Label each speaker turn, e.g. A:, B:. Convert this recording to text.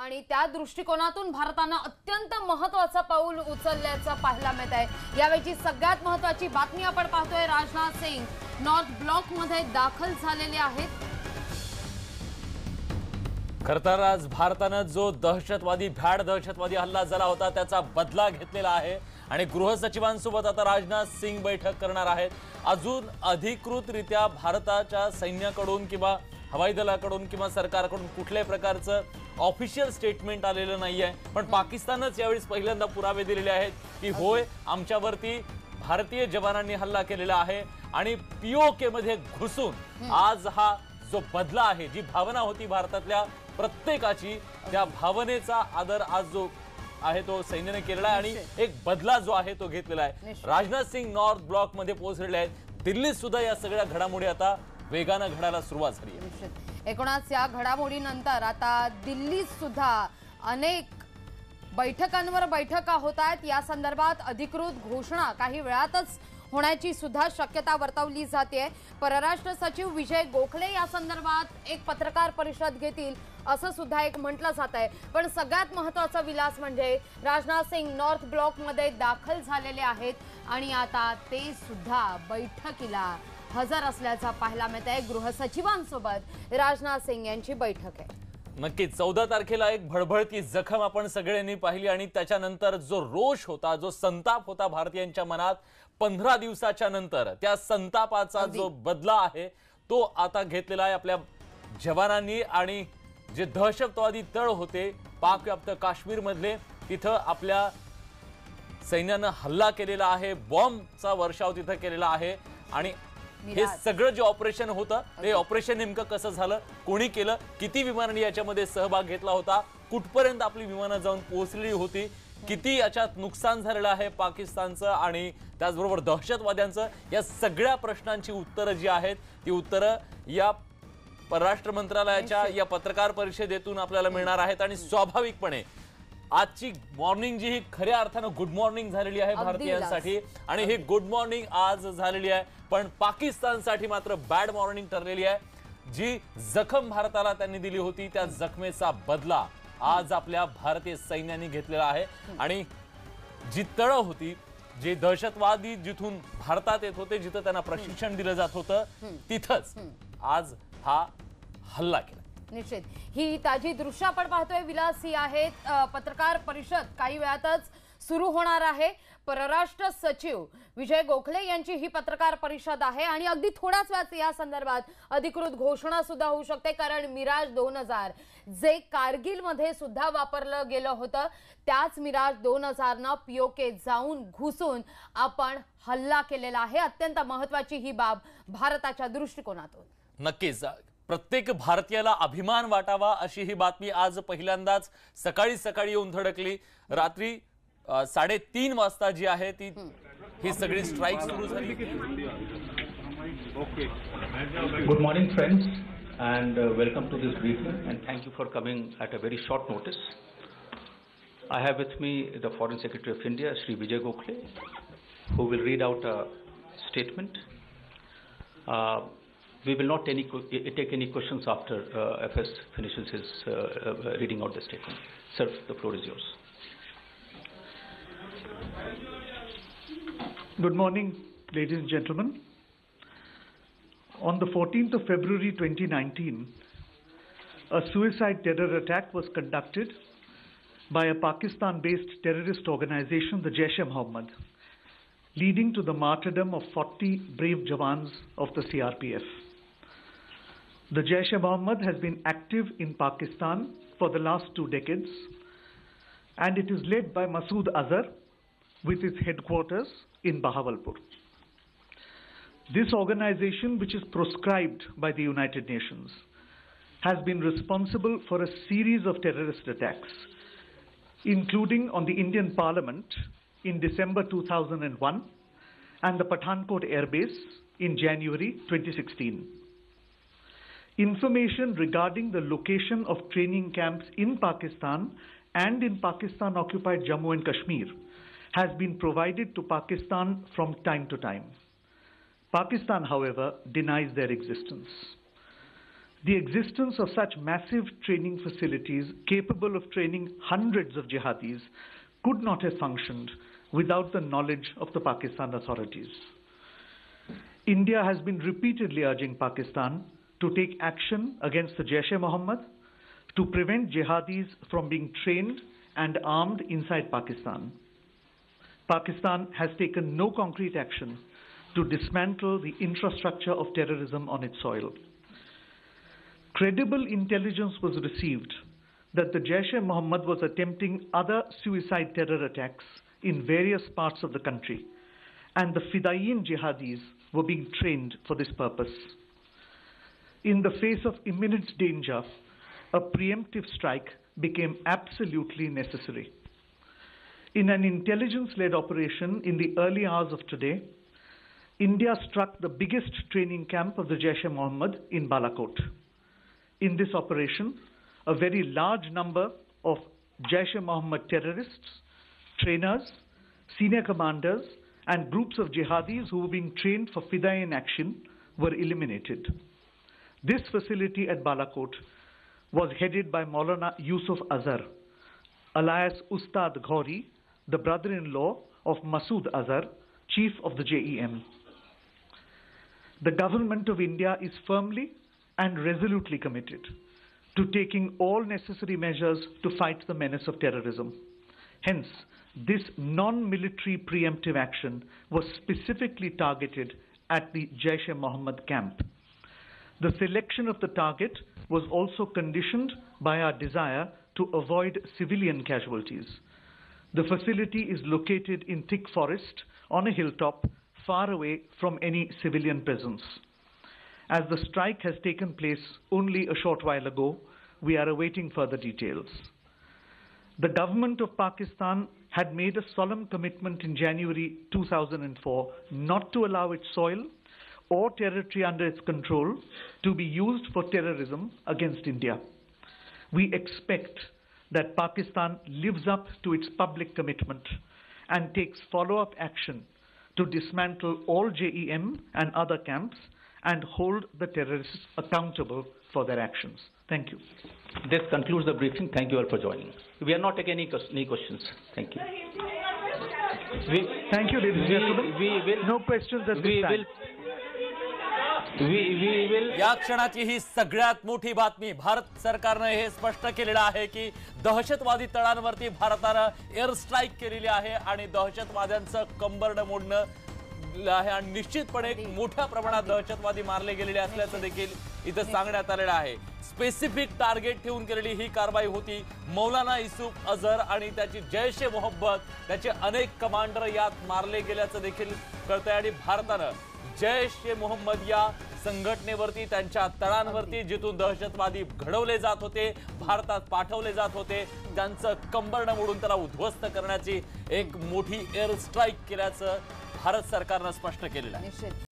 A: आणि त्या दृष्टिकोनातून भारताने अत्यंत महत्त्वाचं पाऊल उचलल्याचं पाहायला मिळत आहे। यावेळी सगळ्यात महत्त्वाची बातमी आपण पाहतोय, राजनाथ सिंग नॉर्थ ब्लॉक मध्ये दाखल झालेले आहेत।
B: खरतर आज भारताने जो भ्याड दहशतवादी हल्ला झाला होता त्याचा बदला घेतलेला आहे आणि गृहसचिवांसोबत आता राजनाथ सिंग बैठक करणार आहेत। अजून अधिकृतरित्या भारताच्या सैन्याकडून किंवा हवाई दलाकडून किंवा सरकारकडून कुठल्याही प्रकारचं ऑफिशियल स्टेटमेंट आलेलं नाहीये, पण पाकिस्तानच यावेळी पहिल्यांदा पुरावे दिलेले आहेत की होय आमच्यावरती भारतीय जवानांनी हल्ला केलेला आहे आणि पीओके मध्ये घुसून आज हा जो बदला आहे, जी भावना होती भारतातल्या प्रत्येकाची, त्या भावनेचा आदर आज जो आहे तो सैन्याने केलेला आहे आणि एक बदला जो आहे तो घेतलेला आहे। राजनाथ सिंग नॉर्थ ब्लॉक मध्ये पोहोचलेले आहेत। दिल्लीत सुद्धा या सगळ्या घडामोडी आता वेगाने घडायला सुरुवात झाली आहे।
A: एकूणच या घडामोडीनंतर आता दिल्लीत सुद्धा अनेक बैठकांवर बैठका होत आहेत। या संदर्भात अधिकृत घोषणा काही वेळातच होण्याची सुद्धा शक्यता वर्तवली जाते। परराष्ट्र सचिव विजय गोखले या संदर्भात एक पत्रकार परिषद घेतील असं सुद्धा एक म्हटलं जात आहे। पण सगळ्यात महत्त्वाचा विलास म्हणजे राजनाथ सिंग नॉर्थ ब्लॉक मध्ये दाखल झालेले आहेत आणि आता ते सुद्धा बैठकीला हजर असल्याचं पाहायला मिळत आहे। गृहसचिवांसोबत राजनाथ सिंग यांची बैठक आहे।
B: नक्कीच 14 तारखेला एक भडभडती जखम आपण सगळ्यांनी पाहिली आणि त्याच्यानंतर जो रोष होता, जो संताप होता भारतीयांच्या मनात, 15 दिवसाच्या नंतर त्या संतापाचा जो बदला आहे तो आता घेतलेला आहे आपल्या जवानांनी। आणि जे दहशतवादी तळ होते पाकव्याप्त काश्मीर मधले, तिथं आपल्या सैन्यानं हल्ला केलेला आहे, बॉम्बचा वर्षाव तिथं केलेला आहे आणि हे सगळं जे ऑपरेशन होतं ते ऑपरेशन नेमकं कसं झालं, कोणी केलं, किती विमानांनी याच्यामध्ये सहभाग घेतला होता, कुठपर्यंत आपली विमानं जाऊन पोहोचलेली होती, किती याच्यात नुकसान झालेलं आहे पाकिस्तानचं आणि त्याचबरोबर दहशतवाद्यांचं, या सगळ्या प्रश्नांची उत्तरं जी आहेत ती उत्तरं या परराष्ट्र मंत्रालयाच्या या पत्रकार परिषदेतून आपल्याला मिळणार आहेत। आणि स्वाभाविकपणे आजची मॉर्निंग जी ही खऱ्या अर्थानं गुड मॉर्निंग झालेली आहे भारतीयांसाठी आणि ही गुड मॉर्निंग आज झालेली आहे, पण पाकिस्तानसाठी मात्र बॅड मॉर्निंग ठरलेली आहे। जी जखम भारताला त्यांनी दिली होती त्या जखमेचा बदला आज आपल्या भारतीय सैन्याने घेतलेला आहे आणि जी तळ होती, जे दहशतवादी जिथून भारतात येत होते, जिथं त्यांना प्रशिक्षण दिलं जात होतं, तिथंच आज हा हल्ला केला।
A: निश्चित ही ताजी दृश्य आपण पाहतोय विलास, ही आहेत पत्रकार परिषद काही वेळातच सुरू होणार आहे। परराष्ट्र सचिव विजय गोखले यांची ही पत्रकार परिषद आहे आणि अगदी थोड्याच वेळात या संदर्भात अधिकृत घोषणा सुद्धा होऊ शकते, कारण मिराज 2000 जे कारगिल मध्ये सुद्धा वापरलं गेलं होतं त्याच मिराज 2000 न पीओके जाऊन घुसून आपण हल्ला केलेला आहे। अत्यंत महत्त्वाची ही बाब भारताच्या दृष्टिकोनातून।
B: नक्कीच प्रत्येक भारतीयाला अभिमान वाटावा अशी ही बातमी आज पहिल्यांदाच सकाळी येऊन धडकली। रात्री 3:30 वाजता जी आहे ती ही सगळी स्ट्राइक सुरू झाली।
C: Good morning friends and welcome to this briefing and thank you for coming at a very short notice. I have with me the Foreign Secretary of India, Shri Vijay Gokhale, who will read out a statement. We will not take any questions after FS finishes his reading out the statement. Sir, the floor is yours.
D: Good morning, ladies and gentlemen. On the 14th of February 2019, a suicide terror attack was conducted by a Pakistan-based terrorist organization, the Jaish-e-Mohammed, leading to the martyrdom of 40 brave jawans of the CRPF. The Jaish-e-Mohammed has been active in Pakistan for the last 2 decades, and it is led by Masood Azhar with its headquarters in Bahawalpur. This organization, which is proscribed by the United Nations, has been responsible for a series of terrorist attacks, including on the Indian Parliament in December 2001 and the Pathankot Air Base in January 2016. Information regarding the location of training camps in Pakistan and in Pakistan-occupied Jammu and Kashmir has been provided to Pakistan from time to time. Pakistan, however, denies their existence. The existence of such massive training facilities capable of training hundreds of jihadis could not have functioned without the knowledge of the Pakistan authorities. India has been repeatedly urging Pakistan to take action against the Jaish-e-Mohammed to prevent jihadis from being trained and armed inside Pakistan. Pakistan has taken no concrete action to dismantle the infrastructure of terrorism on its soil. Credible intelligence was received that the Jaish-e-Mohammed was attempting other suicide terror attacks in various parts of the country, and the Fidaiyin jihadis were being trained for this purpose. In the face of imminent danger, a preemptive strike became absolutely necessary. In an intelligence-led operation in the early hours of today, India struck the biggest training camp of the Jaish-e-Mohammed in Balakot. In this operation, a very large number of Jaish-e-Mohammed terrorists, trainers, senior commanders, and groups of jihadis who were being trained for Fidaiyin action were eliminated. This facility at Balakot was headed by Maulana Yusuf Azhar, alias Ustad Ghori, the brother-in-law of Masood Azhar, chief of the JEM. The government of India is firmly and resolutely committed to taking all necessary measures to fight the menace of terrorism. Hence, this non-military preemptive action was specifically targeted at the Jaish-e-Mohammed camp. The selection of the target was also conditioned by our desire to avoid civilian casualties. The facility is located in thick forest on a hilltop far away from any civilian presence. As the strike has taken place only a short while ago, we are awaiting further details. The government of Pakistan had made a solemn commitment in January 2004 not to allow its soil or territory under its control to be used for terrorism against India. We expect that Pakistan lives up to its public commitment and takes follow-up action to dismantle all JEM and other camps and hold the terrorists accountable for their actions. Thank you.
C: This concludes the briefing. Thank you all for joining. We are not taking any questions. Thank you.
D: Thank you, ladies and gentlemen.
C: We will.
D: No questions at this time.
C: We will.
B: या क्षणाची ही सगळ्यात मोठी बातमी. भारत सरकारने हे स्पष्ट केलेलं आहे की दहशतवादी तळांवरती भारतानं एअर स्ट्राईक केलेली आहे आणि दहशतवाद्यांचं कंबरडं मोडणं आहे आणि निश्चितपणे मोठ्या प्रमाणात दहशतवादी मारले गेलेले असल्याचं देखील इथं सांगण्यात आलेलं आहे. स्पेसिफिक टार्गेट ठेवून केलेली ही कारवाई होती. मौलाना युसूफ अझहर आणि त्याची जैश-ए-मोहम्मद त्याचे अनेक कमांडर यात मारले गेल्याचं देखील कळतंय आणि भारतानं जैश-ए-मोहम्मद या संघटनेवरती त्यांच्या तळांवरती जिथून दहशतवादी घडवले जात होते, भारतात पाठवले जात होते, त्यांचं कंबरडं मोडून त्याला उद्ध्वस्त करण्याची एक मोठी एअर स्ट्राईक केल्याचं भारत सरकारनं स्पष्ट केलेलं आहे.